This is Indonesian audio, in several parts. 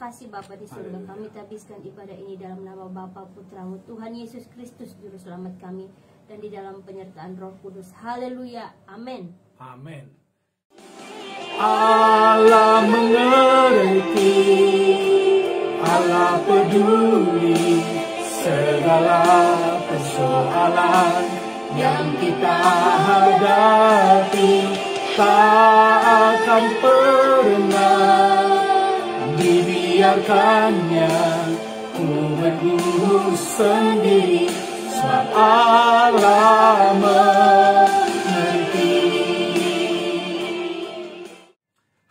kasih Bapa di surga. Kami tabiskan ibadah ini dalam nama Bapa, Putramu, Tuhan Yesus Kristus, Juru Selamat kami, dan di dalam penyertaan Roh Kudus. Haleluya. Amin. Amin. Allah mengerti, Allah peduli segala persoalan yang kita hadapi, tak akan pernah dibiarkannya ku bergumul sendiri, sebab Allah mengerti.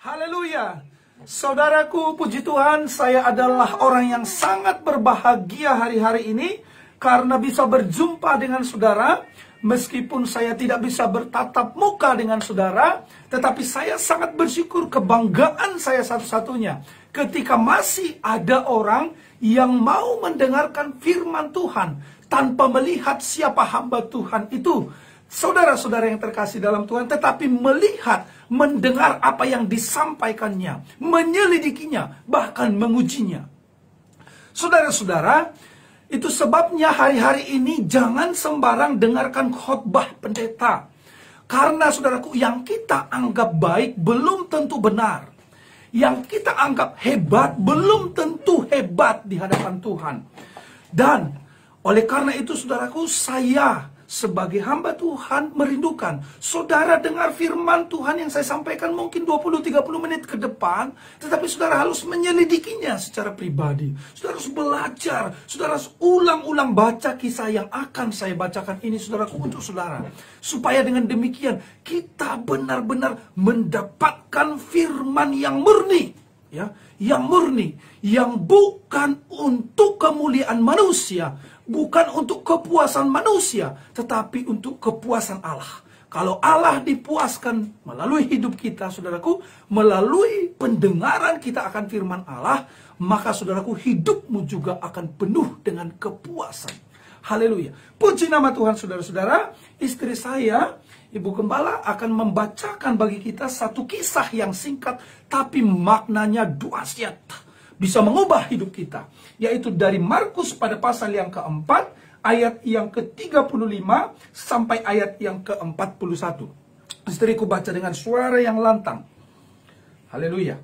Haleluya. Saudaraku, puji Tuhan, saya adalah orang yang sangat berbahagia hari-hari ini karena bisa berjumpa dengan saudara. Meskipun saya tidak bisa bertatap muka dengan saudara, tetapi saya sangat bersyukur, kebanggaan saya satu-satunya ketika masih ada orang yang mau mendengarkan firman Tuhan tanpa melihat siapa hamba Tuhan itu. Saudara-saudara yang terkasih dalam Tuhan, tetapi melihat, mendengar apa yang disampaikannya, menyelidikinya, bahkan mengujinya. Saudara-saudara, itu sebabnya hari-hari ini jangan sembarang dengarkan khotbah pendeta. Karena saudaraku, yang kita anggap baik belum tentu benar. Yang kita anggap hebat belum tentu hebat di hadapan Tuhan. Dan oleh karena itu saudaraku, saya sebagai hamba Tuhan merindukan saudara dengar firman Tuhan yang saya sampaikan mungkin 20-30 menit ke depan, tetapi saudara harus menyelidikinya secara pribadi. Saudara harus belajar, saudara harus ulang-ulang baca kisah yang akan saya bacakan ini saudaraku untuk saudara, supaya dengan demikian kita benar-benar mendapatkan firman yang murni, ya, yang murni, yang bukan untuk kemuliaan manusia, bukan untuk kepuasan manusia, tetapi untuk kepuasan Allah. Kalau Allah dipuaskan melalui hidup kita, saudaraku, melalui pendengaran kita akan firman Allah, maka saudaraku, hidupmu juga akan penuh dengan kepuasan. Haleluya. Puji nama Tuhan, saudara-saudara. Istri saya, Ibu Gembala, akan membacakan bagi kita satu kisah yang singkat, tapi maknanya dahsyat, bisa mengubah hidup kita, yaitu dari Markus pada pasal yang keempat, ayat yang ke-35 sampai ayat yang ke-41. Istriku baca dengan suara yang lantang. Haleluya.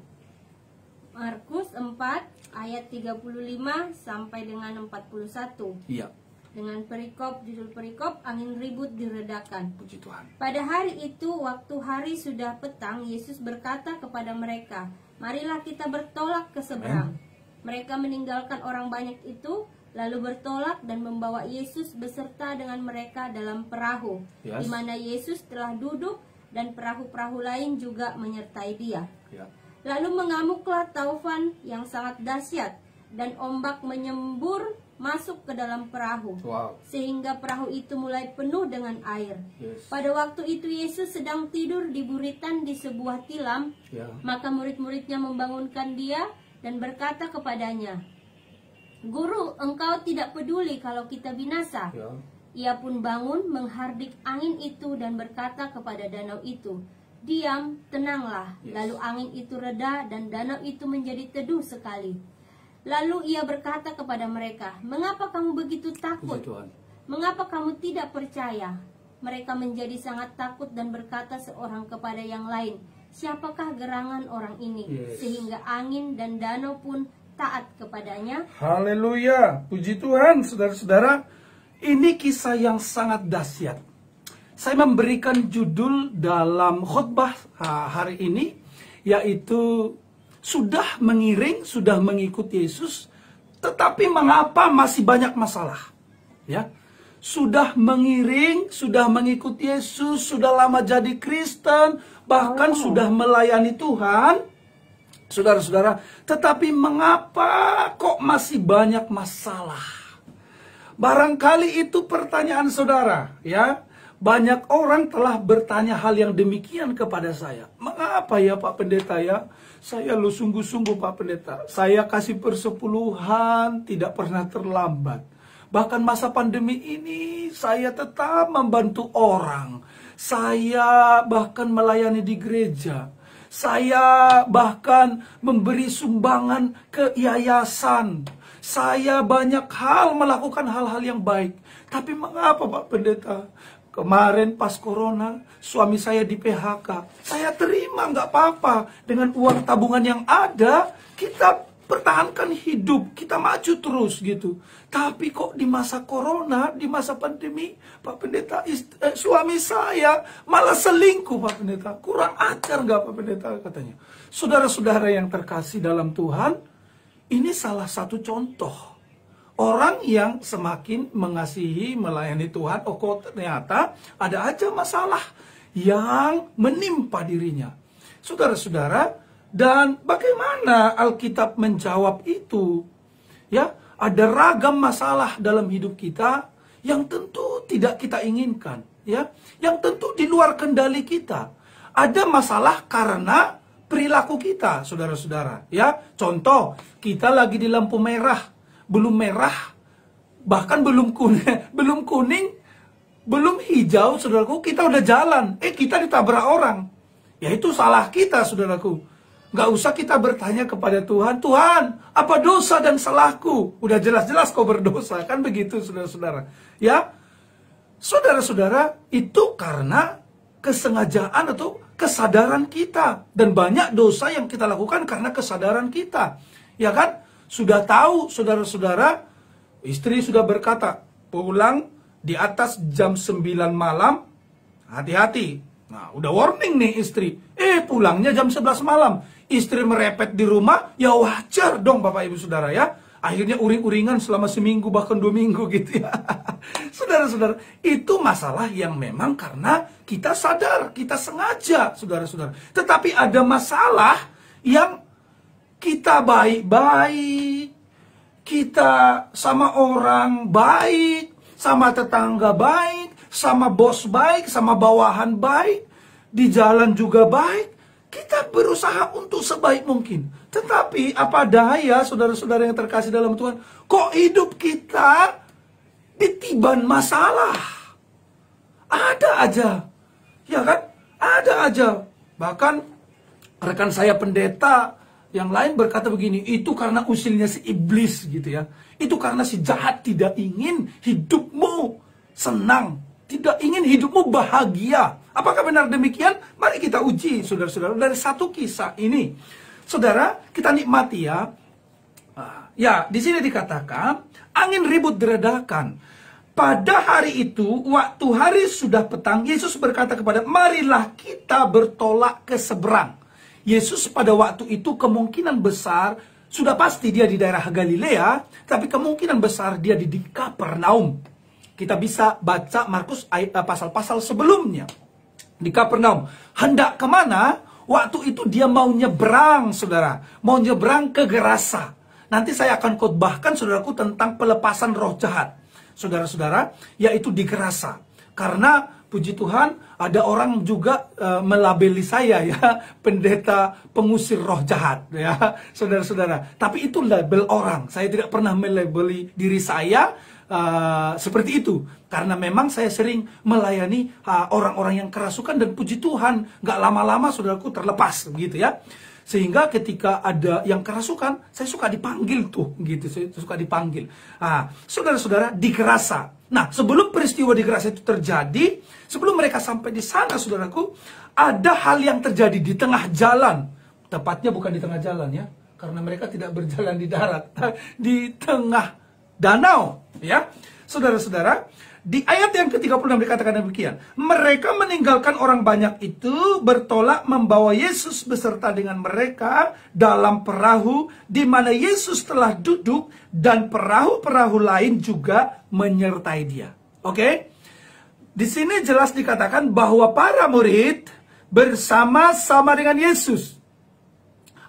Markus 4 ayat 35 sampai dengan 41. Iya. Dengan judul perikop, angin ribut diredakan. Puji Tuhan. Pada hari itu, waktu hari sudah petang, Yesus berkata kepada mereka, "Marilah kita bertolak ke seberang." Mereka meninggalkan orang banyak itu, lalu bertolak dan membawa Yesus beserta dengan mereka dalam perahu, di mana Yesus telah duduk, dan perahu-perahu lain juga menyertai dia. Lalu mengamuklah taufan yang sangat dahsyat, dan ombak menyembur masuk ke dalam perahu, sehingga perahu itu mulai penuh dengan air. Pada waktu itu Yesus sedang tidur di buritan di sebuah tilam. Maka murid-muridnya membangunkan dia dan berkata kepadanya, "Guru, engkau tidak peduli kalau kita binasa?" Ia pun bangun, menghardik angin itu dan berkata kepada danau itu, "Diam, tenanglah." Lalu angin itu reda dan danau itu menjadi teduh sekali. Lalu ia berkata kepada mereka, "Mengapa kamu begitu takut? Mengapa kamu tidak percaya?" Mereka menjadi sangat takut dan berkata seorang kepada yang lain, "Siapakah gerangan orang ini?" Sehingga angin dan danau pun taat kepadanya. Haleluya. Puji Tuhan, saudara-saudara. Ini kisah yang sangat dahsyat. Saya memberikan judul dalam khotbah hari ini, yaitu sudah mengiring, sudah mengikut Yesus, tetapi mengapa masih banyak masalah? Ya, sudah mengiring, sudah mengikut Yesus, sudah lama jadi Kristen, bahkan sudah melayani Tuhan, saudara-saudara, tetapi mengapa kok masih banyak masalah? Barangkali itu pertanyaan saudara, ya. Banyak orang telah bertanya hal yang demikian kepada saya. "Mengapa ya Pak Pendeta ya? Saya lu sungguh-sungguh Pak Pendeta. Saya kasih persepuluhan, tidak pernah terlambat. Bahkan masa pandemi ini saya tetap membantu orang. Saya bahkan melayani di gereja. Saya bahkan memberi sumbangan ke yayasan. Saya banyak hal melakukan hal-hal yang baik. Tapi mengapa Pak Pendeta? Kemarin pas corona, suami saya di PHK. Saya terima, nggak apa-apa. Dengan uang tabungan yang ada, kita pertahankan hidup, kita maju terus gitu. Tapi kok di masa corona, di masa pandemi, Pak Pendeta, suami saya malah selingkuh Pak Pendeta. Kurang ajar nggak Pak Pendeta katanya. Saudara-saudara yang terkasih dalam Tuhan, ini salah satu contoh. Orang yang semakin mengasihi, melayani Tuhan, oh kok ternyata ada aja masalah yang menimpa dirinya. Saudara-saudara, dan bagaimana Alkitab menjawab itu? Ya, ada ragam masalah dalam hidup kita yang tentu tidak kita inginkan, ya, yang tentu di luar kendali kita. Ada masalah karena perilaku kita, saudara-saudara, ya. Contoh, kita lagi di lampu merah. Belum merah, bahkan belum kuning, belum hijau, saudaraku, kita udah jalan. Kita ditabrak orang. Ya itu salah kita, saudaraku. Gak usah kita bertanya kepada Tuhan, Tuhan, apa dosa dan salahku? Udah jelas-jelas kau berdosa, kan begitu, saudara-saudara. Ya, saudara-saudara, itu karena kesengajaan atau kesadaran kita. Dan banyak dosa yang kita lakukan karena kesadaran kita. Ya kan? Sudah tahu, saudara-saudara, istri sudah berkata, pulang di atas jam 9 malam, hati-hati. Nah, udah warning nih istri. Pulangnya jam 11 malam. Istri merepet di rumah, ya wajar dong Bapak Ibu Saudara ya. Akhirnya uring-uringan selama seminggu, bahkan 2 minggu gitu ya. Saudara-saudara, itu masalah yang memang karena kita sadar, kita sengaja, saudara-saudara. Tetapi ada masalah yang kita baik-baik, kita sama orang baik, sama tetangga baik, sama bos baik, sama bawahan baik, di jalan juga baik. Kita berusaha untuk sebaik mungkin. Tetapi apa daya, saudara-saudara yang terkasih dalam Tuhan, kok hidup kita ditiban masalah? Ada aja, ya kan? Ada aja. Bahkan rekan saya pendeta yang lain berkata begini, itu karena usilnya si iblis gitu ya. Itu karena si jahat tidak ingin hidupmu senang, tidak ingin hidupmu bahagia. Apakah benar demikian? Mari kita uji, saudara-saudara, dari satu kisah ini. Saudara, kita nikmati ya. Ya, di sini dikatakan, angin ribut diredakan. Pada hari itu, waktu hari sudah petang, Yesus berkata kepada, marilah kita bertolak ke seberang. Yesus pada waktu itu kemungkinan besar, sudah pasti dia di daerah Galilea, tapi kemungkinan besar dia di Kapernaum. Kita bisa baca Markus pasal-pasal sebelumnya. Di Kapernaum. Hendak kemana? Waktu itu dia mau nyebrang, saudara. Mau nyebrang ke Gerasa. Nanti saya akan khotbahkan, saudaraku, tentang pelepasan roh jahat. Saudara-saudara, yaitu di Gerasa. Karena puji Tuhan, ada orang juga melabeli saya ya, pendeta pengusir roh jahat ya, saudara-saudara. Tapi itu label orang. Saya tidak pernah melabeli diri saya seperti itu. Karena memang saya sering melayani orang-orang yang kerasukan dan puji Tuhan, nggak lama-lama saudaraku terlepas begitu ya. Sehingga ketika ada yang kerasukan, saya suka dipanggil tuh gitu, saya suka dipanggil. Saudara-saudara, di Gerasa. Nah, sebelum peristiwa di Gerasa itu terjadi, sebelum mereka sampai di sana, saudaraku, ada hal yang terjadi di tengah jalan. Tepatnya bukan di tengah jalan ya, karena mereka tidak berjalan di darat, di tengah danau, ya. Saudara-saudara, di ayat yang ke-36 dikatakan demikian. Mereka meninggalkan orang banyak itu, bertolak membawa Yesus beserta dengan mereka dalam perahu di mana Yesus telah duduk, dan perahu-perahu lain juga menyertai dia. Oke? Di sini jelas dikatakan bahwa para murid bersama-sama dengan Yesus.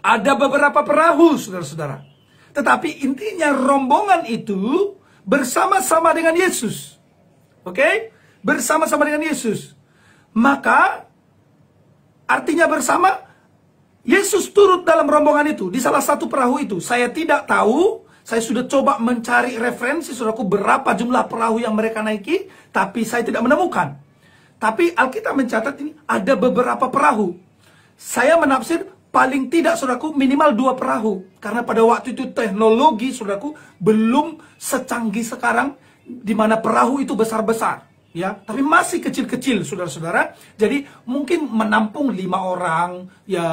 Ada beberapa perahu, saudara-saudara. Tetapi intinya rombongan itu bersama-sama dengan Yesus. Oke? Bersama-sama dengan Yesus. Maka artinya bersama, Yesus turut dalam rombongan itu, di salah satu perahu itu. Saya tidak tahu, saya sudah coba mencari referensi, saudaraku, berapa jumlah perahu yang mereka naiki, tapi saya tidak menemukan. Tapi Alkitab mencatat ini ada beberapa perahu. Saya menafsir paling tidak, saudaraku, minimal 2 perahu. Karena pada waktu itu teknologi, saudaraku, belum secanggih sekarang, di mana perahu itu besar-besar. Ya, tapi masih kecil-kecil, saudara-saudara. Jadi mungkin menampung 5 orang, ya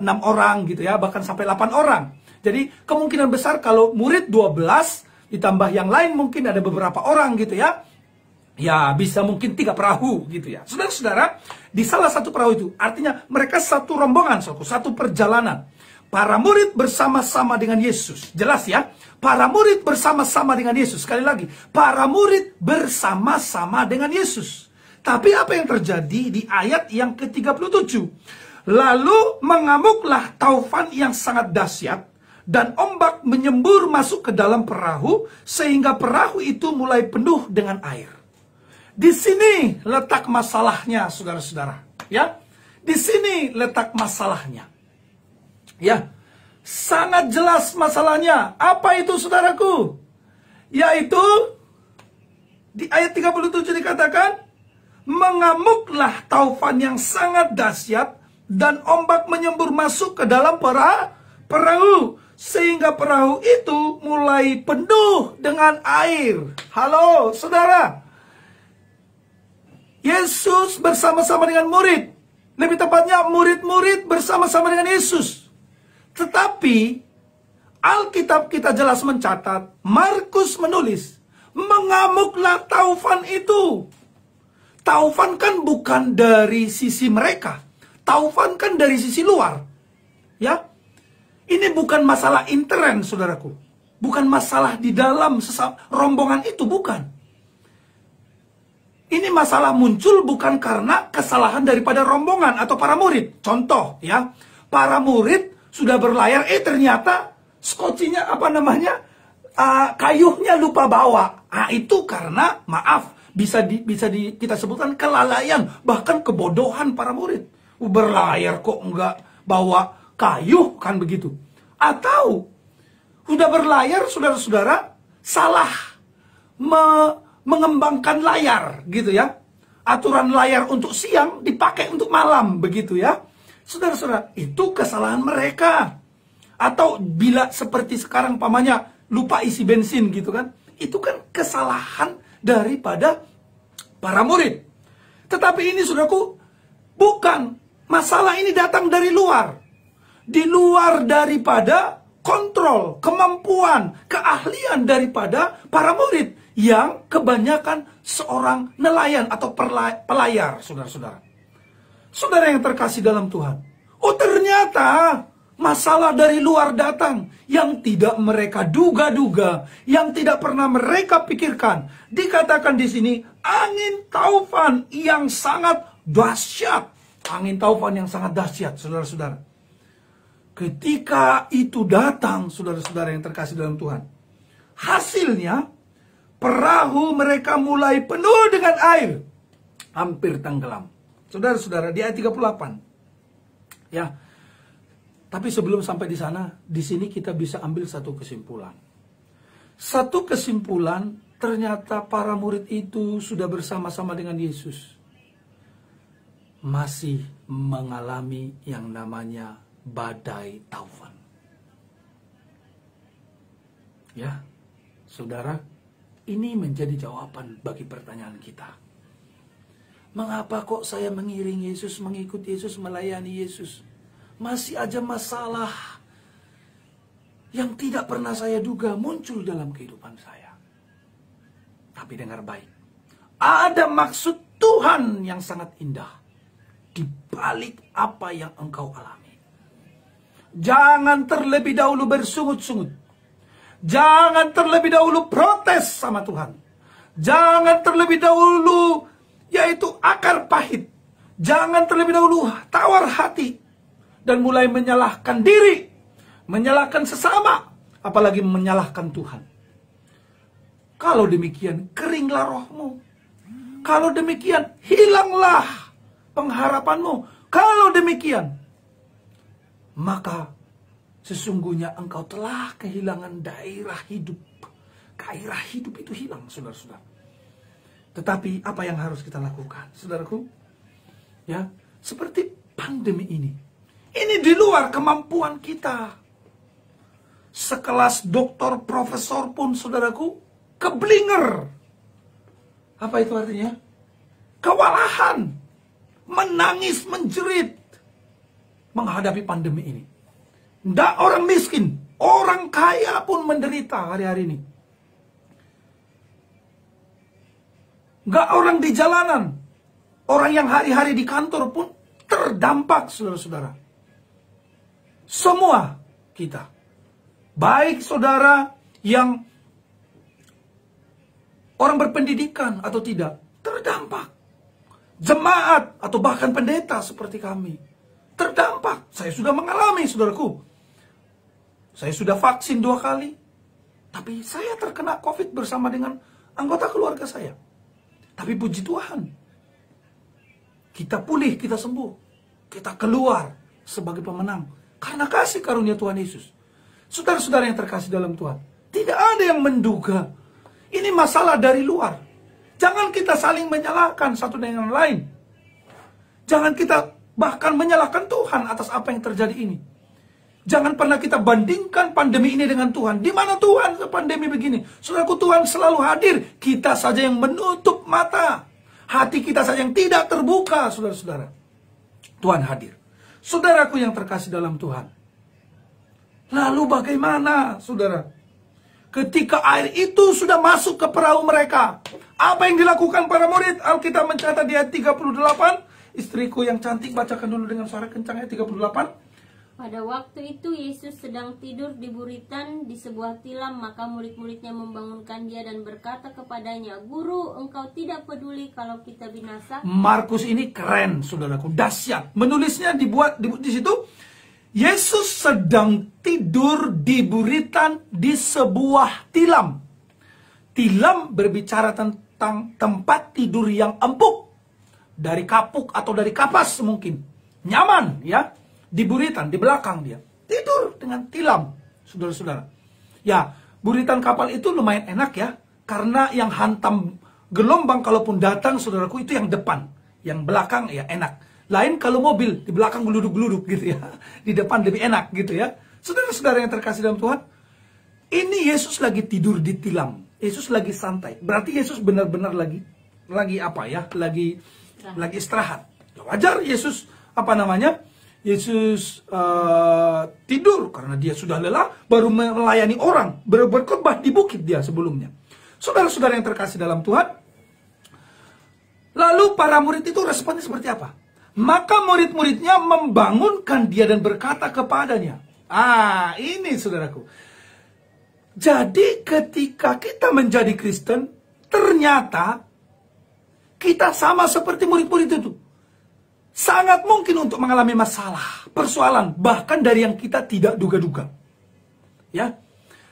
6 orang gitu ya, bahkan sampai 8 orang. Jadi kemungkinan besar kalau murid 12, ditambah yang lain mungkin ada beberapa orang gitu ya. Ya bisa mungkin 3 perahu gitu ya. Saudara-saudara, di salah satu perahu itu, artinya mereka satu rombongan, satu perjalanan. Para murid bersama-sama dengan Yesus. Jelas ya? Para murid bersama-sama dengan Yesus. Sekali lagi, para murid bersama-sama dengan Yesus. Tapi apa yang terjadi di ayat yang ke-37? Lalu mengamuklah taufan yang sangat dahsyat, dan ombak menyembur masuk ke dalam perahu, sehingga perahu itu mulai penuh dengan air. Di sini letak masalahnya, saudara-saudara. Ya, di sini letak masalahnya. Ya, sangat jelas masalahnya. Apa itu, saudaraku? Yaitu di ayat 37 dikatakan, mengamuklah taufan yang sangat dahsyat, dan ombak menyembur masuk ke dalam perahu, sehingga perahu itu mulai penuh dengan air. Halo, saudara. Yesus bersama-sama dengan murid. Lebih tepatnya, murid-murid bersama-sama dengan Yesus. Tetapi Alkitab kita jelas mencatat, Markus menulis, mengamuklah taufan itu. Taufan kan bukan dari sisi mereka. Taufan kan dari sisi luar. Ya, ini bukan masalah intern, saudaraku. Bukan masalah di dalam rombongan itu, bukan. Ini masalah muncul bukan karena kesalahan daripada rombongan atau para murid. Contoh ya, para murid sudah berlayar, ternyata skocinya kayuhnya lupa bawa. Itu karena, maaf, bisa kita sebutkan kelalaian, bahkan kebodohan para murid. Berlayar kok enggak bawa kayu, kan begitu. Atau sudah berlayar, saudara-saudara, salah mengembangkan layar, gitu ya. Aturan layar untuk siang dipakai untuk malam, begitu ya. Saudara-saudara, itu kesalahan mereka. Atau bila seperti sekarang pamannya lupa isi bensin gitu kan. Itu kan kesalahan daripada para murid. Tetapi ini, saudaraku, bukan. Masalah ini datang dari luar. Di luar daripada kontrol, kemampuan, keahlian daripada para murid. Yang kebanyakan seorang nelayan atau pelayar, saudara-saudara. Saudara yang terkasih dalam Tuhan. Oh, ternyata masalah dari luar datang yang tidak mereka duga-duga, yang tidak pernah mereka pikirkan. Dikatakan di sini angin taufan yang sangat dahsyat. Angin taufan yang sangat dahsyat, saudara-saudara. Ketika itu datang, saudara-saudara yang terkasih dalam Tuhan, hasilnya perahu mereka mulai penuh dengan air, hampir tenggelam. Saudara-saudara, di ayat 38. Ya. Tapi sebelum sampai di sana, di sini kita bisa ambil satu kesimpulan. Satu kesimpulan, ternyata para murid itu sudah bersama-sama dengan Yesus. Masih mengalami yang namanya badai taufan. Ya, saudara, ini menjadi jawaban bagi pertanyaan kita. Mengapa kok saya mengiring Yesus, mengikut Yesus, melayani Yesus? Masih aja masalah yang tidak pernah saya duga muncul dalam kehidupan saya. Tapi dengar baik. Ada maksud Tuhan yang sangat indah di balik apa yang engkau alami. Jangan terlebih dahulu bersungut-sungut. Jangan terlebih dahulu protes sama Tuhan. Jangan terlebih dahulu yaitu akar pahit. Jangan terlebih dahulu tawar hati dan mulai menyalahkan diri, menyalahkan sesama, apalagi menyalahkan Tuhan. Kalau demikian, keringlah rohmu. Kalau demikian, hilanglah pengharapanmu. Kalau demikian, maka sesungguhnya engkau telah kehilangan daerah hidup. Gairah hidup itu hilang, saudara-saudara. Tetapi apa yang harus kita lakukan, saudaraku? Ya, seperti pandemi ini. Ini di luar kemampuan kita. Sekelas doktor, profesor pun, saudaraku, keblinger. Apa itu artinya? Kewalahan, menangis, menjerit, menghadapi pandemi ini. Tidak orang miskin, orang kaya pun menderita hari-hari ini. Nggak orang di jalanan, orang yang hari-hari di kantor pun terdampak, saudara-saudara. Semua kita, baik saudara yang orang berpendidikan atau tidak, terdampak. Jemaat atau bahkan pendeta seperti kami, terdampak. Saya sudah mengalami, saudaraku. Saya sudah vaksin 2 kali. Tapi saya terkena COVID bersama dengan anggota keluarga saya. Tapi puji Tuhan, kita pulih, kita sembuh. Kita keluar sebagai pemenang. Karena kasih karunia Tuhan Yesus. Saudara-saudara yang terkasih dalam Tuhan, tidak ada yang menduga ini masalah dari luar. Jangan kita saling menyalahkan satu dengan lain. Jangan kita bahkan menyalahkan Tuhan atas apa yang terjadi ini. Jangan pernah kita bandingkan pandemi ini dengan Tuhan. Di mana Tuhan pandemi begini? Saudaraku, Tuhan selalu hadir. Kita saja yang menutup mata. Hati kita saja yang tidak terbuka, saudara-saudara. Tuhan hadir. Saudaraku yang terkasih dalam Tuhan. Lalu bagaimana, saudara? Ketika air itu sudah masuk ke perahu mereka, apa yang dilakukan para murid? Alkitab mencatat di ayat 38. Istriku yang cantik, bacakan dulu dengan suara kencang ayat 38. Pada waktu itu Yesus sedang tidur di buritan di sebuah tilam, maka murid-muridnya membangunkan dia dan berkata kepadanya, "Guru, engkau tidak peduli kalau kita binasa?" Markus ini keren, saudaraku, dahsyat. Menulisnya dibuat di situ. Yesus sedang tidur di buritan di sebuah tilam. Tilam berbicara tentang tempat tidur yang empuk. Dari kapuk atau dari kapas mungkin. Nyaman, ya. Di buritan, di belakang dia. Tidur dengan tilam, saudara-saudara. Ya, buritan kapal itu lumayan enak ya. Karena yang hantam gelombang kalaupun datang, saudaraku, itu yang depan. Yang belakang ya enak. Lain kalau mobil, di belakang geluduk-geluduk gitu ya. Di depan lebih enak gitu ya. Saudara-saudara yang terkasih dalam Tuhan, ini Yesus lagi tidur di tilam. Yesus lagi santai. Berarti Yesus benar-benar lagi apa ya? Lagi istirahat. Wajar Yesus Yesus tidur karena dia sudah lelah, baru melayani orang, berkhotbah di bukit dia sebelumnya. Saudara-saudara yang terkasih dalam Tuhan, lalu para murid itu responnya seperti apa? Maka murid-muridnya membangunkan dia dan berkata kepadanya. Ini saudaraku. Jadi ketika kita menjadi Kristen, ternyata kita sama seperti murid-murid itu. Sangat mungkin untuk mengalami masalah, persoalan, bahkan dari yang kita tidak duga-duga. Ya.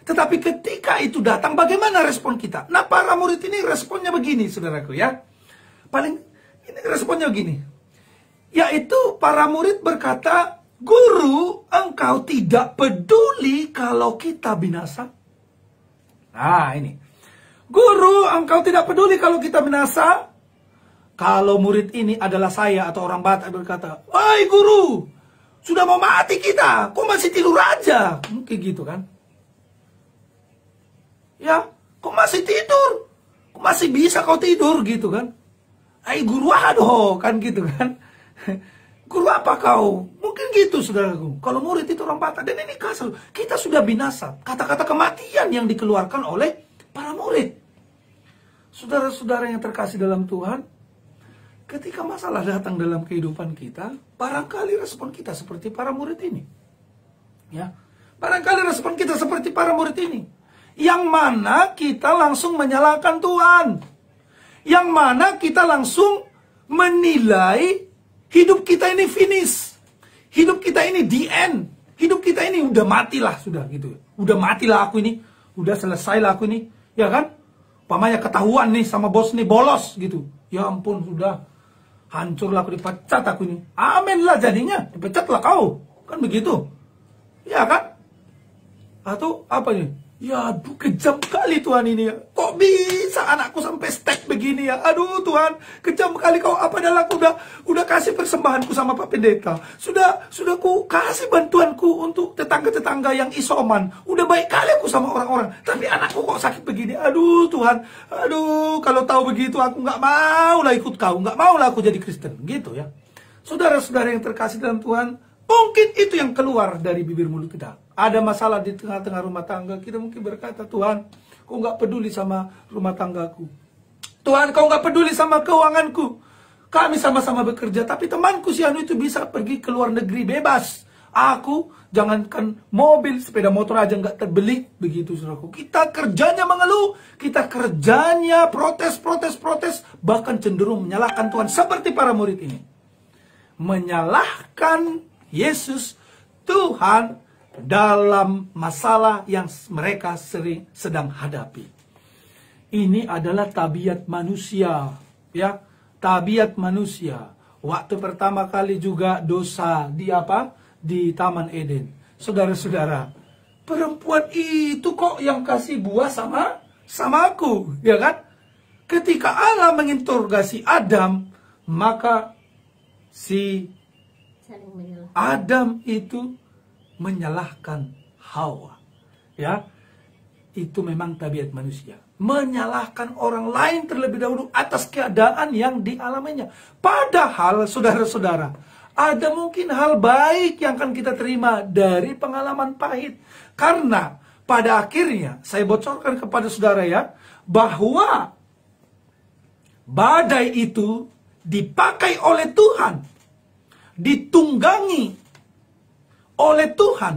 Tetapi ketika itu datang, bagaimana respon kita? Nah, para murid ini responnya begini, saudaraku ya. Ini responnya begini. Yaitu para murid berkata, "Guru, engkau tidak peduli kalau kita binasa?" Nah, ini. "Guru, engkau tidak peduli kalau kita binasa?" Kalau murid ini adalah saya atau orang Batak berkata, "Wahai guru, sudah mau mati kita, kok masih tidur aja?" Mungkin gitu kan. Ya, kok masih tidur? Kok masih bisa kau tidur gitu kan? "Hai guru, aduh," kan gitu kan. "Guru apa kau?" Mungkin gitu, saudaraku. Kalau murid itu orang Batak. Dan ini kasar. Kita sudah binasa. Kata-kata kematian yang dikeluarkan oleh para murid. Saudara-saudara yang terkasih dalam Tuhan, ketika masalah datang dalam kehidupan kita, barangkali respon kita seperti para murid ini. Ya, barangkali respon kita seperti para murid ini. Yang mana kita langsung menyalahkan Tuhan. Yang mana kita langsung menilai hidup kita ini finish. Hidup kita ini the end. Hidup kita ini udah matilah sudah gitu. Udah matilah aku ini. Udah selesailah aku ini. Ya kan? Pamanya ketahuan nih sama bos nih bolos gitu. Ya ampun, sudah hancurlah aku, dipecat aku ini. Amin lah jadinya. Dipecatlah kau. Kan begitu. Ya kan? Atau apa nih? Ya aduh, kejam kali Tuhan ini ya. Kok bisa anakku sampai step begini ya? Aduh Tuhan, kejam kali kau. Padahal aku udah kasih persembahanku sama Pak Pendeta. Sudah ku kasih bantuanku untuk tetangga-tetangga yang isoman. Udah baik kali aku sama orang-orang. Tapi anakku kok sakit begini. Aduh Tuhan, aduh, kalau tahu begitu aku nggak mau lah ikut kau. Nggak mau lah aku jadi Kristen. Gitu ya. Saudara-saudara yang terkasih dalam Tuhan, mungkin itu yang keluar dari bibir mulut kita. Ada masalah di tengah-tengah rumah tangga, kita mungkin berkata, Tuhan, kau nggak peduli sama rumah tanggaku. Tuhan, kau nggak peduli sama keuanganku. Kami sama-sama bekerja, tapi temanku si Anu itu bisa pergi ke luar negeri bebas. Aku, jangankan mobil, sepeda motor aja nggak terbeli. Begitu, saudaraku. Kita kerjanya mengeluh, kita kerjanya protes, bahkan cenderung menyalahkan Tuhan. Seperti para murid ini. Menyalahkan Yesus, Tuhan, dalam masalah yang mereka sedang hadapi. Ini adalah tabiat manusia, ya, tabiat manusia. Waktu pertama kali juga dosa di Taman Eden. Saudara-saudara, perempuan itu kok yang kasih buah sama aku, ya kan? Ketika Allah menginterogasi Adam, maka si Adam itu menyalahkan Hawa. Ya, itu memang tabiat manusia. Menyalahkan orang lain terlebih dahulu atas keadaan yang dialaminya. Padahal, saudara-saudara, ada mungkin hal baik yang akan kita terima dari pengalaman pahit. Karena pada akhirnya, saya bocorkan kepada saudara ya, bahwa badai itu dipakai oleh Tuhan, ditunggangi oleh Tuhan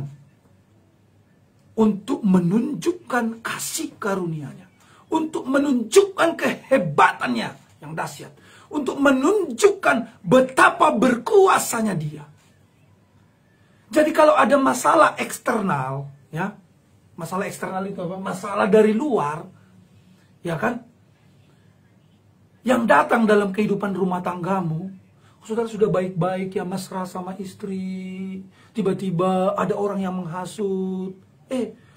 untuk menunjukkan kasih karunia-Nya, untuk menunjukkan kehebatannya yang dahsyat, untuk menunjukkan betapa berkuasanya Dia. Jadi kalau ada masalah eksternal, ya, masalah eksternal itu apa? Masalah dari luar, ya kan? Yang datang dalam kehidupan rumah tanggamu, saudara sudah baik-baik ya, mesra sama istri, tiba-tiba ada orang yang menghasut.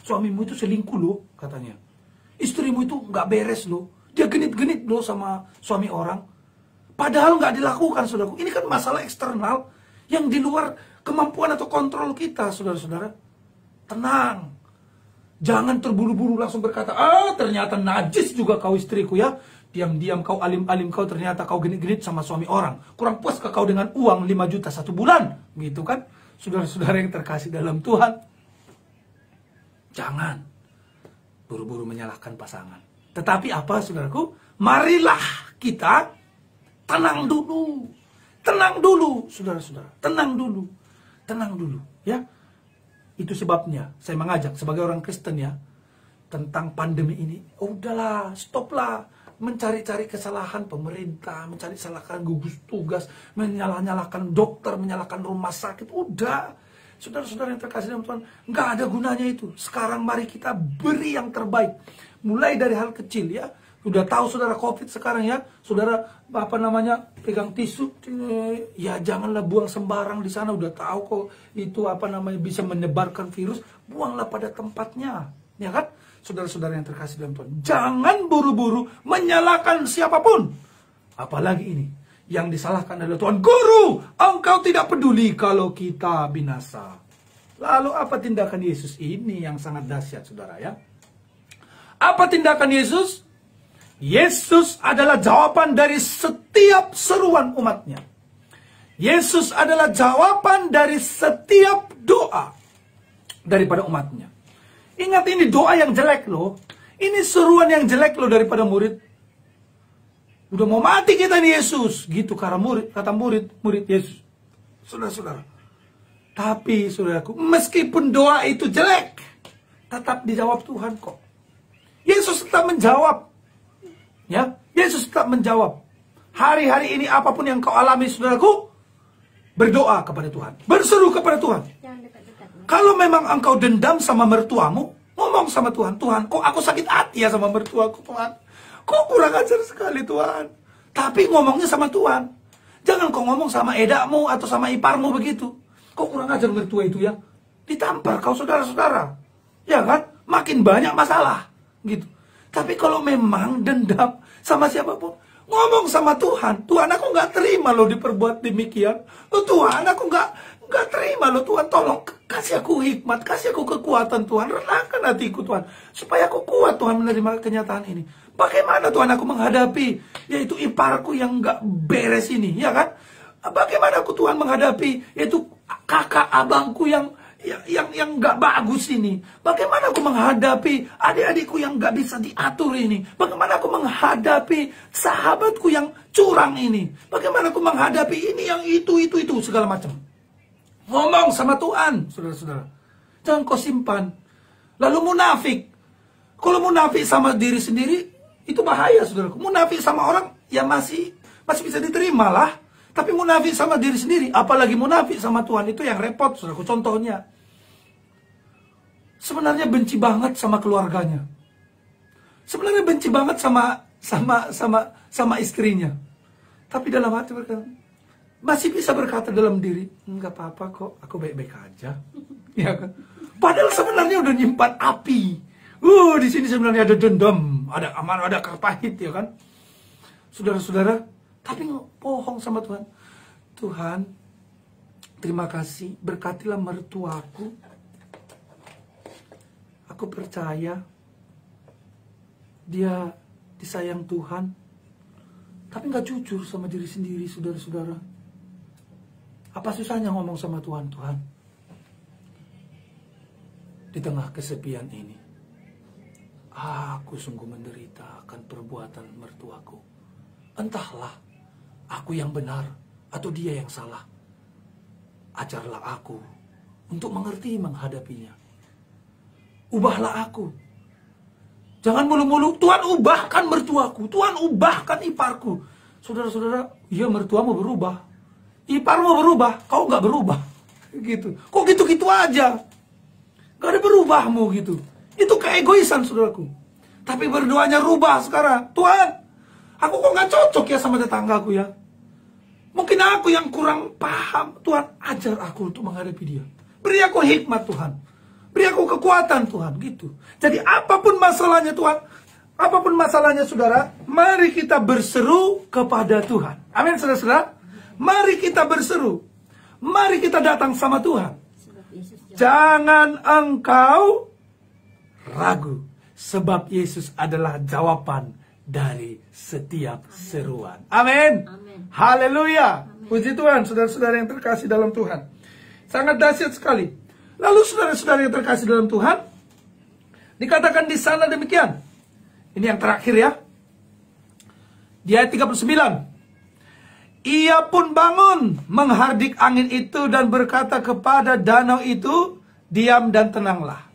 Suamimu itu selingkuh loh, katanya. Istrimu itu nggak beres loh. Dia genit-genit loh sama suami orang. Padahal nggak dilakukan, saudaraku. Ini kan masalah eksternal yang di luar kemampuan atau kontrol kita, saudara-saudara. Tenang. Jangan terburu-buru langsung berkata, ternyata najis juga kau istriku ya. Diam-diam kau alim-alim kau, ternyata kau genit-genit sama suami orang. Kurang puas ke kau dengan uang 5 juta 1 bulan. Gitu kan? Saudara-saudara yang terkasih dalam Tuhan. Jangan buru-buru menyalahkan pasangan. Tetapi apa, saudaraku? Marilah kita tenang dulu. Tenang dulu, saudara-saudara. Tenang dulu. Tenang dulu, ya. Itu sebabnya saya mengajak sebagai orang Kristen ya, tentang pandemi ini. Udahlah, stoplah mencari-cari kesalahan pemerintah, mencari kesalahan gugus tugas, menyalah-nyalahkan dokter, menyalahkan rumah sakit. Udah, saudara-saudara yang terkasih dalam Tuhan, nggak ada gunanya itu. Sekarang mari kita beri yang terbaik, mulai dari hal kecil ya. Udah tahu saudara COVID sekarang ya, saudara pegang tisu, ya janganlah buang sembarang di sana. Udah tahu kok itu bisa menyebarkan virus, buanglah pada tempatnya, ya kan? Saudara-saudara yang terkasih dalam Tuhan, jangan buru-buru menyalahkan siapapun. Apalagi ini, yang disalahkan adalah Tuhan. Guru, engkau tidak peduli kalau kita binasa. Lalu apa tindakan Yesus ini yang sangat dahsyat, saudara ya? Apa tindakan Yesus? Yesus adalah jawaban dari setiap seruan umatnya. Yesus adalah jawaban dari setiap doa daripada umatnya. Ingat, ini doa yang jelek loh. Ini seruan yang jelek loh daripada murid. Udah mau mati kita nih Yesus. Gitu kata murid Yesus. Saudara-saudara. Tapi saudaraku, meskipun doa itu jelek, tetap dijawab Tuhan kok. Yesus tetap menjawab. Ya, Yesus tetap menjawab. Hari-hari ini apapun yang kau alami, saudaraku, berdoa kepada Tuhan. Berseru kepada Tuhan. Kalau memang engkau dendam sama mertuamu, ngomong sama Tuhan. Tuhan, kok aku sakit hati ya sama mertuaku, Tuhan. Kok kurang ajar sekali, Tuhan. Tapi ngomongnya sama Tuhan. Jangan kau ngomong sama edamu atau sama iparmu begitu. Kok kurang ajar mertua itu ya. Ditampar kau, saudara-saudara. Ya kan? makin banyak masalah, gitu. Tapi kalau memang dendam sama siapapun, ngomong sama Tuhan, Tuhan aku nggak terima loh diperbuat demikian. Oh, Tuhan aku nggak terima loh Tuhan, tolong kasih aku hikmat, kasih aku kekuatan Tuhan, renangkan hatiku Tuhan, supaya aku kuat Tuhan menerima kenyataan ini. Bagaimana Tuhan aku menghadapi, yaitu iparku yang nggak beres ini, ya kan? Bagaimana aku Tuhan menghadapi, yaitu kakak abangku yang nggak bagus ini. Bagaimana aku menghadapi adik-adikku yang nggak bisa diatur ini. Bagaimana aku menghadapi sahabatku yang curang ini. Bagaimana aku menghadapi ini yang itu segala macam. Ngomong sama Tuhan, saudara-saudara. Jangan kau simpan. Lalu munafik. Kalau munafik sama diri sendiri, itu bahaya, saudaraku. Munafik sama orang ya masih bisa diterima lah. Tapi munafik sama diri sendiri, apalagi munafik sama Tuhan, itu yang repot, saudaraku. Contohnya, sebenarnya benci banget sama keluarganya. Sebenarnya benci banget sama istrinya. Tapi dalam hati berkata, masih bisa berkata dalam diri, enggak apa-apa kok, aku baik-baik aja. Ya kan? Padahal sebenarnya udah nyimpan api. Di sini sebenarnya ada dendam, ada amarah, ada kerpahit, ya kan? Saudara-saudara, tapi bohong sama Tuhan. Tuhan, terima kasih, berkatilah mertuaku. Aku percaya dia disayang Tuhan, tapi nggak jujur sama diri sendiri, saudara-saudara. Apa susahnya ngomong sama Tuhan, Tuhan? Di tengah kesepian ini, aku sungguh menderita akan perbuatan mertuaku. Entahlah, aku yang benar atau dia yang salah. Ajarlah aku untuk mengerti menghadapinya. Ubahlah aku. Jangan mulu-mulu, Tuhan ubahkan mertuaku, Tuhan ubahkan iparku. Saudara-saudara, ya mertuamu berubah, iparmu berubah, kau nggak berubah. Gitu. Kok gitu-gitu aja? Gak ada berubahmu gitu. Itu keegoisan, saudaraku. Tapi berdoanya rubah sekarang. Tuhan, aku kok nggak cocok ya sama tetanggaku ya. Mungkin aku yang kurang paham. Tuhan, ajar aku untuk menghadapi dia. Beri aku hikmat, Tuhan. Beri aku kekuatan, Tuhan. Gitu. Jadi apapun masalahnya, Tuhan. Apapun masalahnya, saudara. Mari kita berseru kepada Tuhan. Amin, saudara-saudara. Mari kita berseru. Mari kita datang sama Tuhan. Jangan engkau ragu. Sebab Yesus adalah jawaban dari setiap seruan. Amin. Haleluya. Puji Tuhan, saudara-saudara yang terkasih dalam Tuhan. Sangat dahsyat sekali. Lalu saudara-saudara yang terkasih dalam Tuhan, dikatakan di sana demikian. Ini yang terakhir ya. Di ayat 39. Ia pun bangun, menghardik angin itu dan berkata kepada danau itu, diam dan tenanglah.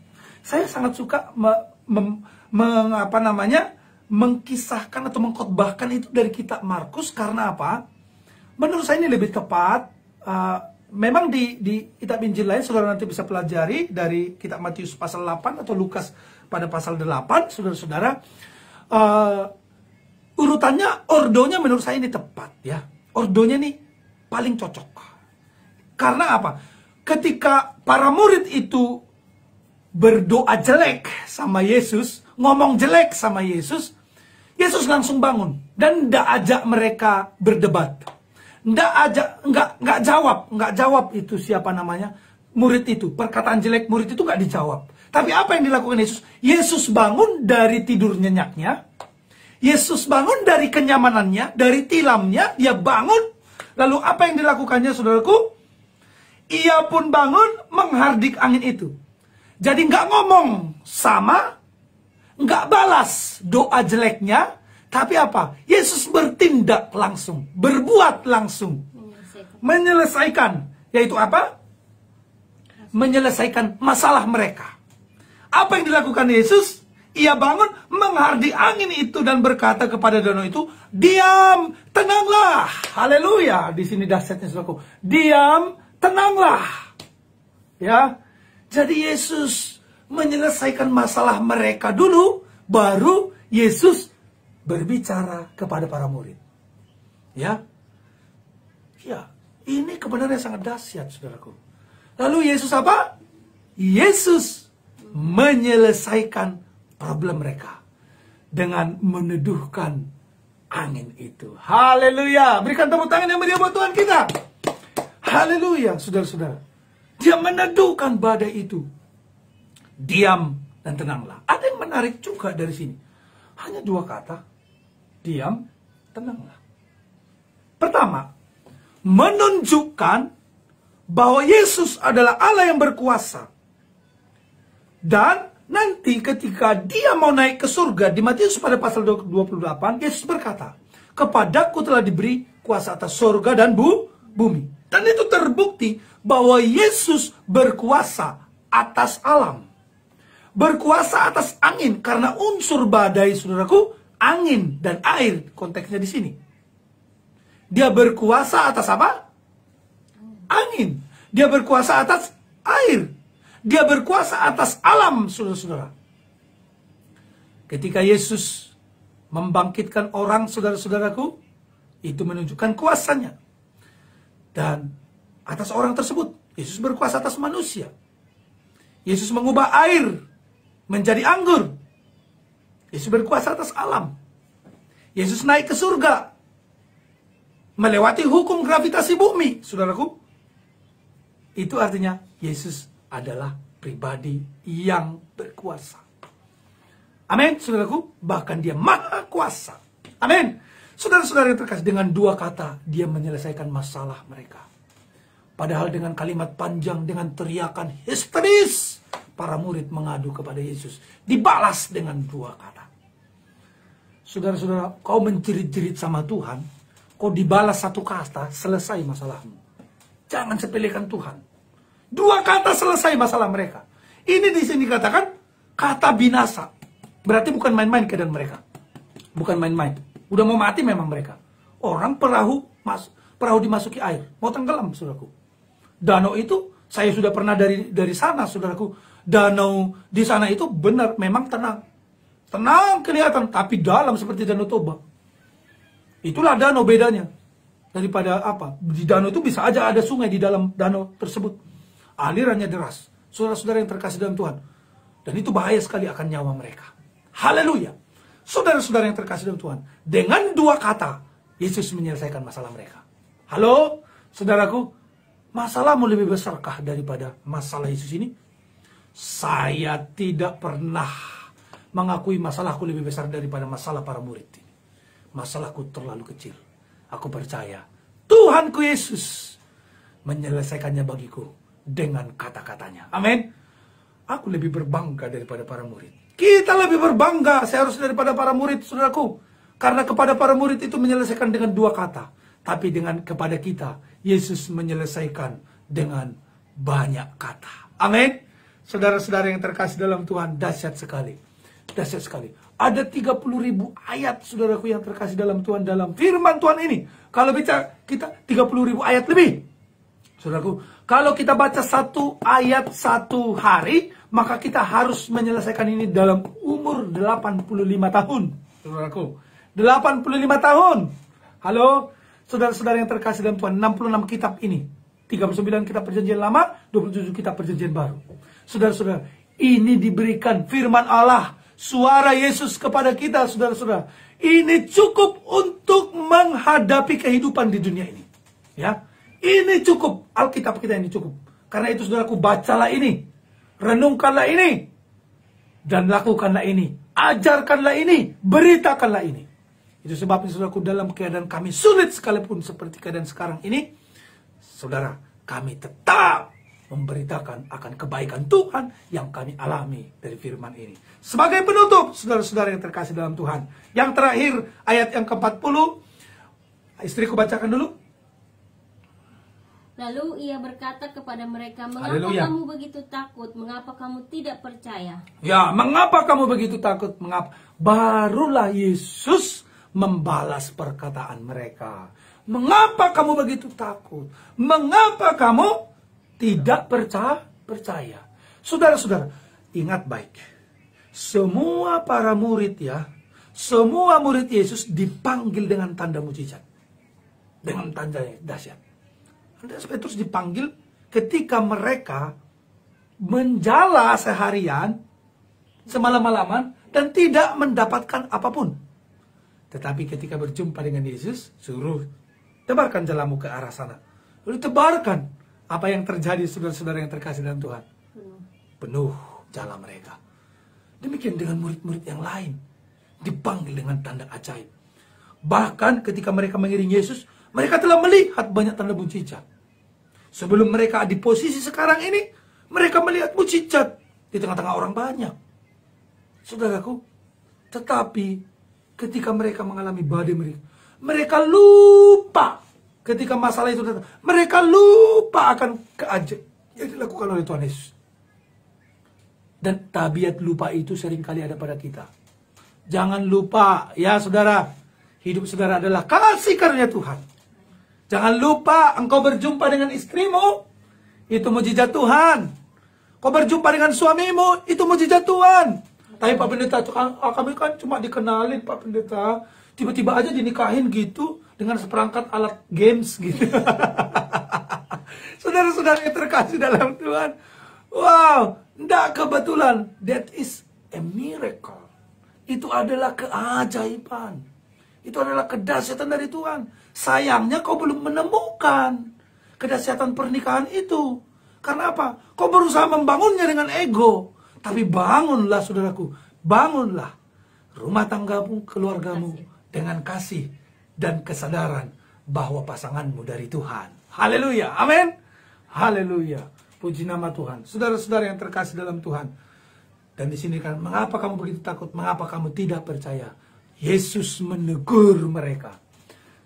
Saya sangat suka mengkisahkan atau mengkhotbahkan itu dari kitab Markus. Karena apa? Menurut saya ini lebih tepat. Memang di kitab Injil lain saudara nanti bisa pelajari dari kitab Matius pasal 8 atau Lukas pada pasal 8, saudara-saudara. Urutannya, ordonya menurut saya ini tepat ya. Ordonya nih paling cocok. Karena apa? Ketika para murid itu berdoa jelek sama Yesus, ngomong jelek sama Yesus, Yesus langsung bangun dan nggak ajak mereka berdebat. Nggak jawab itu siapa namanya murid itu. Perkataan jelek murid itu nggak dijawab. Tapi apa yang dilakukan Yesus? Yesus bangun dari tidur nyenyaknya. Yesus bangun dari kenyamanannya, dari tilamnya, dia bangun. Lalu apa yang dilakukannya, saudaraku? Ia pun bangun menghardik angin itu. Jadi nggak ngomong sama, nggak balas doa jeleknya, tapi apa? Yesus bertindak langsung, berbuat langsung, menyelesaikan. Yaitu apa? Menyelesaikan masalah mereka. Apa yang dilakukan Yesus? Ia bangun, menghardik angin itu dan berkata kepada danau itu, diam, tenanglah. Haleluya. Di sini dahsyatnya, saudaraku. Diam, tenanglah. Ya. Jadi Yesus menyelesaikan masalah mereka dulu, baru Yesus berbicara kepada para murid. Ya. Ya, ini kebenaran yang sangat dahsyat, saudaraku. Lalu Yesus apa? Yesus menyelesaikan problem mereka dengan meneduhkan angin itu. Haleluya. Berikan tepuk tangan yang meriah buat Tuhan kita. Haleluya, saudara-saudara. Dia meneduhkan badai itu. Diam dan tenanglah. Ada yang menarik juga dari sini. Hanya 2 kata. Diam, tenanglah. Pertama, menunjukkan bahwa Yesus adalah Allah yang berkuasa. Dan nanti ketika dia mau naik ke surga, di Matius pada pasal 28, Yesus berkata, "Kepadaku telah diberi kuasa atas surga dan bumi." Dan itu terbukti bahwa Yesus berkuasa atas alam. Berkuasa atas angin, karena unsur badai, saudaraku, angin dan air konteksnya di sini. Dia berkuasa atas apa? Angin. Dia berkuasa atas air. Dia berkuasa atas alam, saudara-saudara. Ketika Yesus membangkitkan orang, saudara-saudaraku, itu menunjukkan kuasanya. Dan atas orang tersebut, Yesus berkuasa atas manusia. Yesus mengubah air menjadi anggur. Yesus berkuasa atas alam. Yesus naik ke surga, melewati hukum gravitasi bumi, saudaraku. Itu artinya Yesus adalah pribadi yang berkuasa. Amin, saudaraku. Bahkan dia maha kuasa. Amin. Saudara-saudara yang terkasih, dengan 2 kata dia menyelesaikan masalah mereka. Padahal dengan kalimat panjang, dengan teriakan histeris, para murid mengadu kepada Yesus. Dibalas dengan 2 kata. Saudara-saudara, kau menjerit-jerit sama Tuhan, kau dibalas 1 kata, selesai masalahmu. Jangan sepelekan Tuhan. 2 kata selesai masalah mereka. Ini di sini katakan kata binasa. Berarti bukan main-main keadaan mereka. Bukan main-main. Udah mau mati memang mereka. Orang perahu dimasuki air, mau tenggelam, saudaraku. Danau itu saya sudah pernah dari sana, saudaraku. Danau di sana itu benar memang tenang. Tenang kelihatan, tapi dalam seperti Danau Toba. Itulah danau bedanya. Daripada apa? Di danau itu bisa aja ada sungai di dalam danau tersebut. Alirannya deras. Saudara-saudara yang terkasih dalam Tuhan. Dan itu bahaya sekali akan nyawa mereka. Haleluya. Saudara-saudara yang terkasih dalam Tuhan. Dengan 2 kata, Yesus menyelesaikan masalah mereka. Halo, saudaraku. Masalahmu lebih besarkah daripada masalah Yesus ini? Saya tidak pernah mengakui masalahku lebih besar daripada masalah para murid ini. Masalahku terlalu kecil. Aku percaya Tuhanku Yesus menyelesaikannya bagiku dengan kata-katanya. Amin. Aku lebih berbangga daripada para murid. Kita lebih berbangga seharusnya daripada para murid, saudaraku. Karena kepada para murid itu menyelesaikan dengan 2 kata. Tapi kepada kita, Yesus menyelesaikan dengan banyak kata. Amin. Saudara-saudara yang terkasih dalam Tuhan, dahsyat sekali. Dahsyat sekali. Ada 30.000 ayat, saudaraku yang terkasih dalam Tuhan, dalam firman Tuhan ini. Kalau bicara kita 30.000 ayat lebih. Saudaraku, kalau kita baca 1 ayat 1 hari, maka kita harus menyelesaikan ini dalam umur 85 tahun. Saudaraku, 85 tahun. Halo, saudara-saudara yang terkasih dalam Tuhan, 66 kitab ini. 39 kitab perjanjian lama, 27 kitab perjanjian baru. Saudara-saudara, ini diberikan firman Allah, suara Yesus kepada kita, saudara-saudara. Ini cukup untuk menghadapi kehidupan di dunia ini. Ya, ini cukup. Alkitab kita ini cukup. Karena itu, saudaraku, bacalah ini. Renungkanlah ini. Dan lakukanlah ini. Ajarkanlah ini. Beritakanlah ini. Itu sebabnya, saudaraku, dalam keadaan kami sulit sekalipun seperti keadaan sekarang ini, saudara, kami tetap memberitakan akan kebaikan Tuhan yang kami alami dari firman ini. Sebagai penutup, saudara-saudara yang terkasih dalam Tuhan, yang terakhir, ayat yang ke-40, istriku bacakan dulu. Lalu ia berkata kepada mereka, "Mengapa Haleluya. kamu begitu takut? Mengapa kamu tidak percaya?" Ya, mengapa kamu begitu takut? Mengapa? Barulah Yesus membalas perkataan mereka. Mengapa kamu begitu takut? Mengapa kamu tidak percaya? Saudara-saudara, ingat baik. Semua para murid ya, semua murid Yesus dipanggil dengan tanda mujizat. Dengan tanda dahsyat. Andreas Petrus dipanggil ketika mereka menjala seharian semalam-malaman dan tidak mendapatkan apapun. Tetapi ketika berjumpa dengan Yesus, suruh tebarkan jalamu ke arah sana. Lalu tebarkan. Apa yang terjadi saudara-saudara yang terkasih dalam Tuhan? Penuh jala mereka. Demikian dengan murid-murid yang lain. Dipanggil dengan tanda ajaib. Bahkan ketika mereka mengiring Yesus, mereka telah melihat banyak tanda mujizat. Sebelum mereka di posisi sekarang ini, mereka melihat mujizat di tengah-tengah orang banyak. Saudaraku, tetapi ketika mereka mengalami badai mereka lupa ketika masalah itu datang. Mereka lupa akan keajaiban yang dilakukan oleh Tuhan Yesus. Dan tabiat lupa itu seringkali ada pada kita. Jangan lupa, ya saudara, hidup saudara adalah kasih karunia Tuhan. Jangan lupa engkau berjumpa dengan istrimu, itu mujizat Tuhan. Kau berjumpa dengan suamimu, itu mujizat Tuhan. Tapi Pak Pendeta, kami kan cuma dikenalin Pak Pendeta. Tiba-tiba aja dinikahin gitu, dengan seperangkat alat games gitu. Saudara-saudara yang terkasih dalam Tuhan. Wow, tidak kebetulan. That is a miracle. Itu adalah keajaiban. Itu adalah kedahsyatan dari Tuhan. Sayangnya kau belum menemukan kedahsyatan pernikahan itu. Karena apa? Kau berusaha membangunnya dengan ego. Tapi bangunlah saudaraku. Bangunlah rumah tanggamu, keluargamu dengan kasih dan kesadaran bahwa pasanganmu dari Tuhan. Haleluya. Amin. Haleluya. Puji nama Tuhan. Saudara-saudara yang terkasih dalam Tuhan. Dan di sini kan, mengapa kamu begitu takut? Mengapa kamu tidak percaya? Yesus menegur mereka.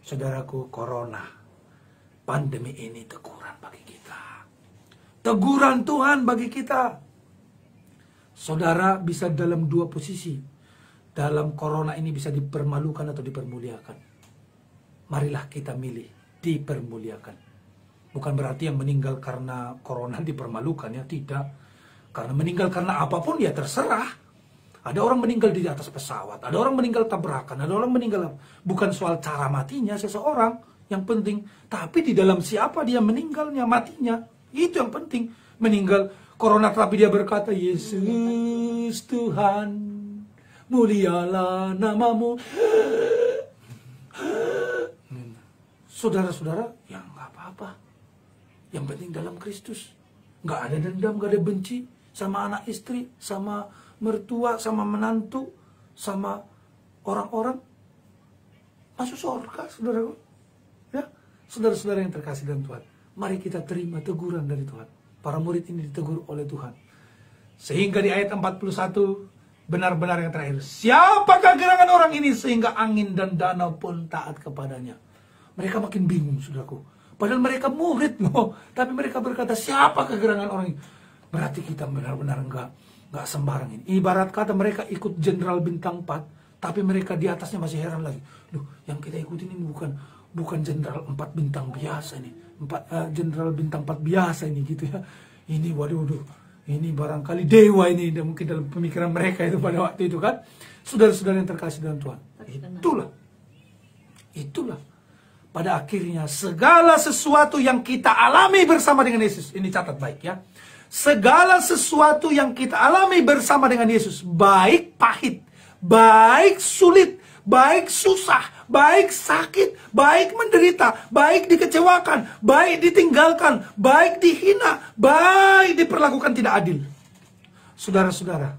Saudaraku, corona, pandemi ini teguran bagi kita. Teguran Tuhan bagi kita. Saudara bisa dalam dua posisi. Dalam corona ini bisa dipermalukan atau dipermuliakan. Marilah kita milih dipermuliakan. Bukan berarti yang meninggal karena corona dipermalukan, ya, tidak. Karena meninggal karena apapun ya terserah. Ada orang meninggal di atas pesawat, ada orang meninggal tabrakan, ada orang meninggal. Bukan soal cara matinya seseorang yang penting, tapi di dalam siapa dia meninggalnya, matinya. Itu yang penting. Meninggal corona tapi dia berkata, Yesus Tuhan, mulialah namamu. Saudara-saudara, ya nggak apa-apa. Yang penting dalam Kristus. Nggak ada dendam, nggak ada benci sama anak istri, sama mertua, sama menantu, sama orang-orang. Masuk surga, saudara. Ya, saudara-saudara yang terkasih dalam Tuhan. Mari kita terima teguran dari Tuhan. Para murid ini ditegur oleh Tuhan. Sehingga di ayat 41, benar-benar yang terakhir. Siapakah gerangan orang ini sehingga angin dan danau pun taat kepadanya? Mereka makin bingung, saudaraku. Padahal mereka murid loh. Tapi mereka berkata, siapa kegerangan orang ini? Berarti kita benar-benar enggak sembarang ini. Ibarat kata mereka ikut Jenderal Bintang 4. Tapi mereka di atasnya masih heran lagi. Loh, yang kita ikutin ini bukan Jenderal 4 bintang biasa ini. Jenderal Bintang 4 biasa ini gitu ya. Ini waduh. Ini barangkali dewa ini. Dan mungkin dalam pemikiran mereka itu pada waktu itu kan. Saudara-saudara yang terkasih dalam Tuhan. Itulah. Pada akhirnya segala sesuatu yang kita alami bersama dengan Yesus. Ini catat baik ya. Segala sesuatu yang kita alami bersama dengan Yesus. Baik pahit, baik sulit, baik susah, baik sakit, baik menderita, baik dikecewakan, baik ditinggalkan, baik dihina, baik diperlakukan tidak adil. Saudara-saudara,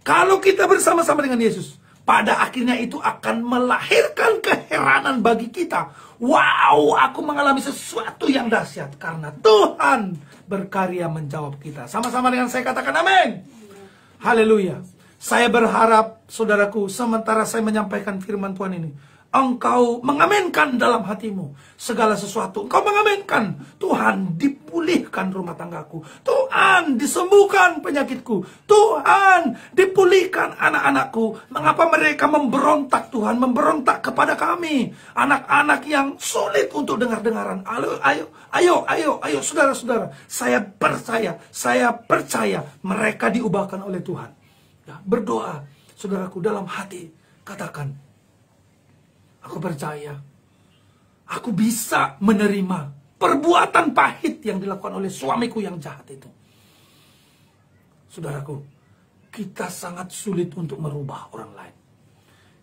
kalau kita bersama-sama dengan Yesus, pada akhirnya itu akan melahirkan keheranan bagi kita. Wow, aku mengalami sesuatu yang dahsyat karena Tuhan berkarya menjawab kita. Sama-sama dengan saya katakan amin. Haleluya. Saya berharap, saudaraku, sementara saya menyampaikan firman Tuhan ini, engkau mengaminkan dalam hatimu segala sesuatu. Engkau mengaminkan, Tuhan dipulihkan rumah tanggaku. Tuhan disembuhkan penyakitku. Tuhan dipulihkan anak-anakku. Mengapa mereka memberontak, Tuhan? Memberontak kepada kami. Anak-anak yang sulit untuk dengar-dengaran. Ayo, saudara-saudara. Saya percaya mereka diubahkan oleh Tuhan. Ya, berdoa, saudaraku, dalam hati. Katakan, aku percaya, aku bisa menerima perbuatan pahit yang dilakukan oleh suamiku yang jahat itu. Saudaraku, kita sangat sulit untuk merubah orang lain.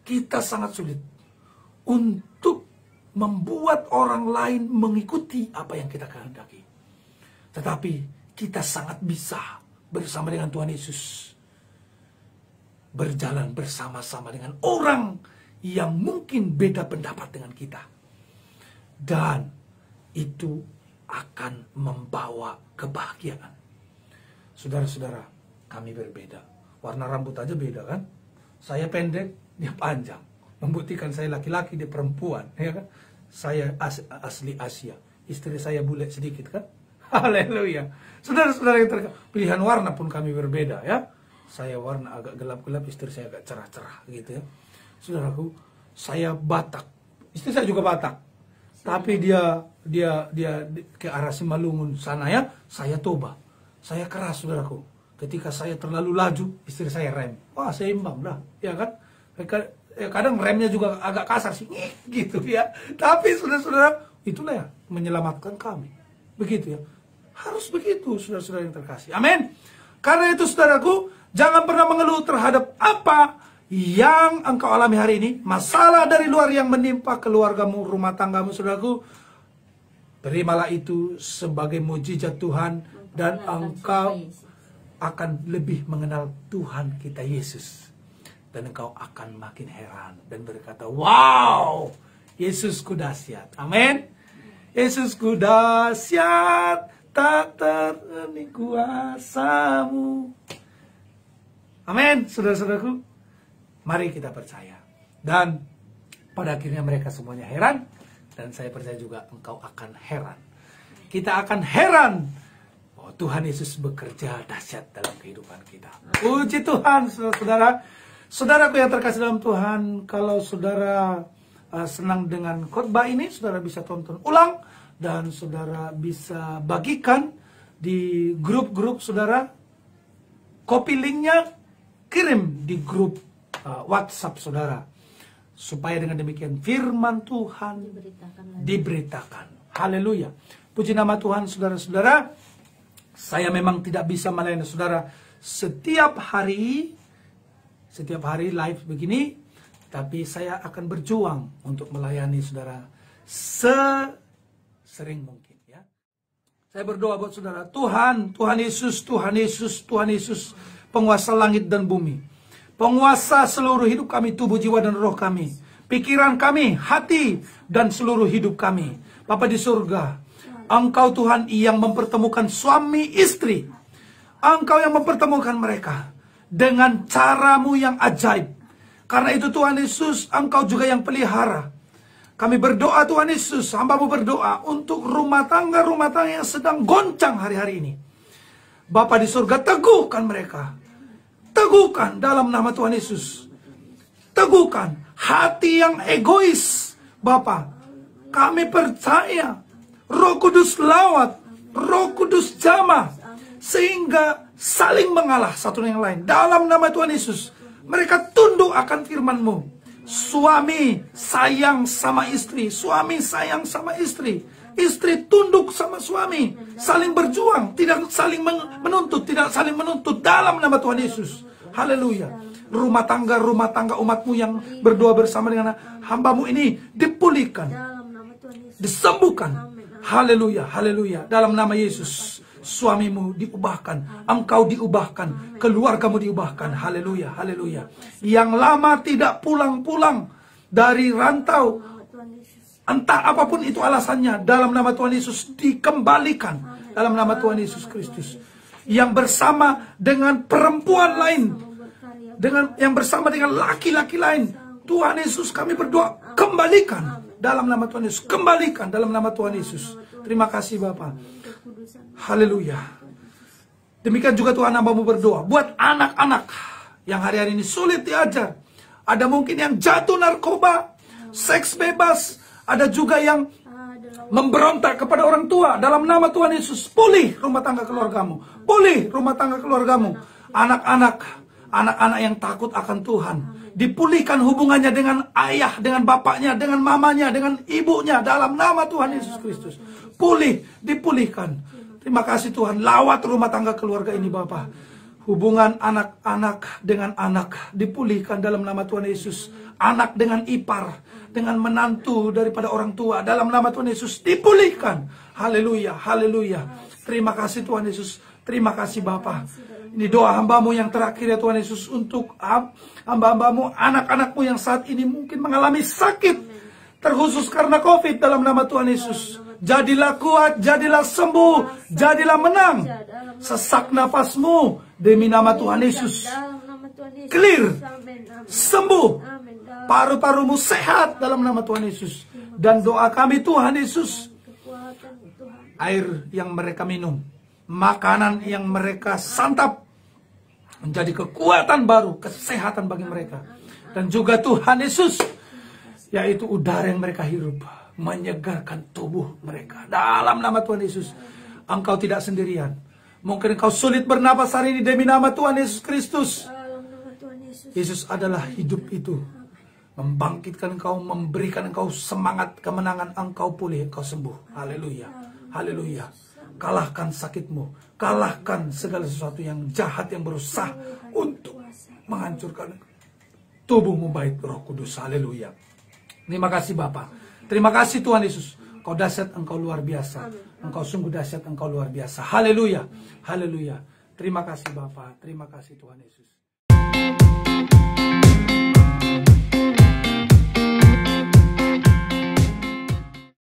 Kita sangat sulit untuk membuat orang lain mengikuti apa yang kita kehendaki. Tetapi kita sangat bisa bersama dengan Tuhan Yesus berjalan bersama-sama dengan orang yang mungkin beda pendapat dengan kita. Dan itu akan membawa kebahagiaan. Saudara-saudara, kami berbeda. Warna rambut aja beda kan? Saya pendek, dia panjang. Membuktikan saya laki-laki, dia perempuan. Ya kan? Saya asli Asia. Istri saya bule sedikit kan? Haleluya. Saudara-saudara yang terkasih, pilihan warna pun kami berbeda ya. Saya warna agak gelap-gelap, istri saya agak cerah-cerah gitu ya. Saudaraku, saya Batak. Istri saya juga Batak. Tapi dia ke arah Simalungun sana ya, saya Toba. Saya keras, saudaraku. Ketika saya terlalu laju, istri saya rem. Wah, seimbang dah, ya kan? Kadang remnya juga agak kasar sih, gitu ya. Tapi saudara-saudara, itulah ya menyelamatkan kami. Begitu ya. Harus begitu, saudara-saudara yang terkasih. Amin. Karena itu, saudaraku, jangan pernah mengeluh terhadap apa yang engkau alami hari ini. Masalah dari luar yang menimpa keluargamu, rumah tanggamu, saudaraku. Terimalah itu sebagai mujizat Tuhan. Dan engkau akan lebih mengenal Tuhan kita Yesus. Dan engkau akan makin heran dan berkata, wow, Yesusku dahsyat. Amin. Yesusku dahsyat, tak tertanding kuasamu. Amin, saudara-saudaraku. Mari kita percaya. Dan pada akhirnya mereka semuanya heran. Dan saya percaya juga engkau akan heran. Kita akan heran. Oh, Tuhan Yesus bekerja dahsyat dalam kehidupan kita. Puji Tuhan, saudara-saudara. Saudaraku yang terkasih dalam Tuhan, kalau saudara senang dengan khotbah ini, saudara bisa tonton ulang. Dan saudara bisa bagikan di grup-grup saudara. Copy linknya, kirim di grup WhatsApp saudara. Supaya dengan demikian firman Tuhan diberitakan. Haleluya. Puji nama Tuhan, saudara-saudara. Saya memang tidak bisa melayani saudara setiap hari live begini. Tapi saya akan berjuang untuk melayani saudara sering mungkin ya. Saya berdoa buat saudara, Tuhan Yesus, penguasa langit dan bumi, penguasa seluruh hidup kami, tubuh, jiwa, dan roh kami, pikiran kami, hati, dan seluruh hidup kami. Bapa di surga, Engkau Tuhan yang mempertemukan suami istri. Engkau yang mempertemukan mereka dengan caramu yang ajaib. Karena itu Tuhan Yesus, Engkau juga yang pelihara. Kami berdoa Tuhan Yesus, hamba-Mu berdoa untuk rumah tangga yang sedang goncang hari-hari ini. Bapa di surga, teguhkan mereka. Teguhkan dalam nama Tuhan Yesus. Teguhkan hati yang egois. Bapa, kami percaya Roh Kudus lawat, Roh Kudus jamah, sehingga saling mengalah satu dengan yang lain. Dalam nama Tuhan Yesus, mereka tunduk akan firman-Mu. Suami sayang sama istri, suami sayang sama istri, istri tunduk sama suami, saling berjuang, tidak saling menuntut, dalam nama Tuhan Yesus. Haleluya. Rumah tangga umat-Mu yang berdoa bersama dengan hamba-Mu ini dipulihkan, disembuhkan. Haleluya, haleluya. Dalam nama Yesus, suamimu diubahkan, engkau diubahkan, keluargamu diubahkan. Haleluya, haleluya. Yang lama tidak pulang-pulang dari rantau, entah apapun itu alasannya, dalam nama Tuhan Yesus dikembalikan. Dalam nama Tuhan Yesus Kristus. Yang bersama dengan perempuan lain, yang bersama dengan laki-laki lain, Tuhan Yesus kami berdoa, kembalikan. Dalam nama Tuhan Yesus, kembalikan dalam nama Tuhan Yesus. Terima kasih Bapa. Haleluya. Demikian juga Tuhan, hamba-Mu berdoa buat anak-anak yang hari-hari ini sulit diajar. Ada mungkin yang jatuh narkoba, seks bebas. Ada juga yang memberontak kepada orang tua. Dalam nama Tuhan Yesus, pulih rumah tangga keluargamu. Pulih rumah tangga keluargamu. Anak-anak yang takut akan Tuhan, dipulihkan hubungannya dengan ayah, dengan bapaknya, dengan mamanya, dengan ibunya. Dalam nama Tuhan Yesus Kristus. Pulih, dipulihkan. Terima kasih Tuhan. Lawat rumah tangga keluarga ini Bapa. Hubungan anak-anak dengan anak dipulihkan dalam nama Tuhan Yesus. Anak dengan ipar, dengan menantu daripada orang tua, dalam nama Tuhan Yesus dipulihkan. Haleluya, haleluya. Terima kasih Tuhan Yesus. Terima kasih Bapa. Ini doa hambamu yang terakhir ya Tuhan Yesus, untuk hamba-hambamu, anak-anakmu yang saat ini mungkin mengalami sakit, terkhusus karena COVID, dalam nama Tuhan Yesus. Jadilah kuat, jadilah sembuh, jadilah menang. Sesak nafasmu demi nama Tuhan Yesus. Clear, sembuh, paru-parumu sehat dalam nama Tuhan Yesus. Dan doa kami Tuhan Yesus, air yang mereka minum, makanan yang mereka santap, menjadi kekuatan baru, kesehatan bagi mereka. Dan juga Tuhan Yesus, yaitu udara yang mereka hirup, menyegarkan tubuh mereka. Dalam nama Tuhan Yesus, Engkau tidak sendirian. Mungkin engkau sulit bernapas hari ini, demi nama Tuhan Yesus Kristus. Yesus adalah hidup itu, membangkitkan engkau, memberikan engkau semangat, kemenangan, engkau pulih, engkau sembuh. Haleluya, haleluya. Kalahkan sakitmu, kalahkan segala sesuatu yang jahat yang berusaha untuk menghancurkan tubuhmu, baik Roh Kudus. Haleluya. Terima kasih Bapa. Terima kasih Tuhan Yesus. Engkau dahsyat, engkau luar biasa. Engkau sungguh dahsyat, engkau luar biasa. Haleluya, haleluya. Terima kasih Bapa, terima kasih Tuhan Yesus.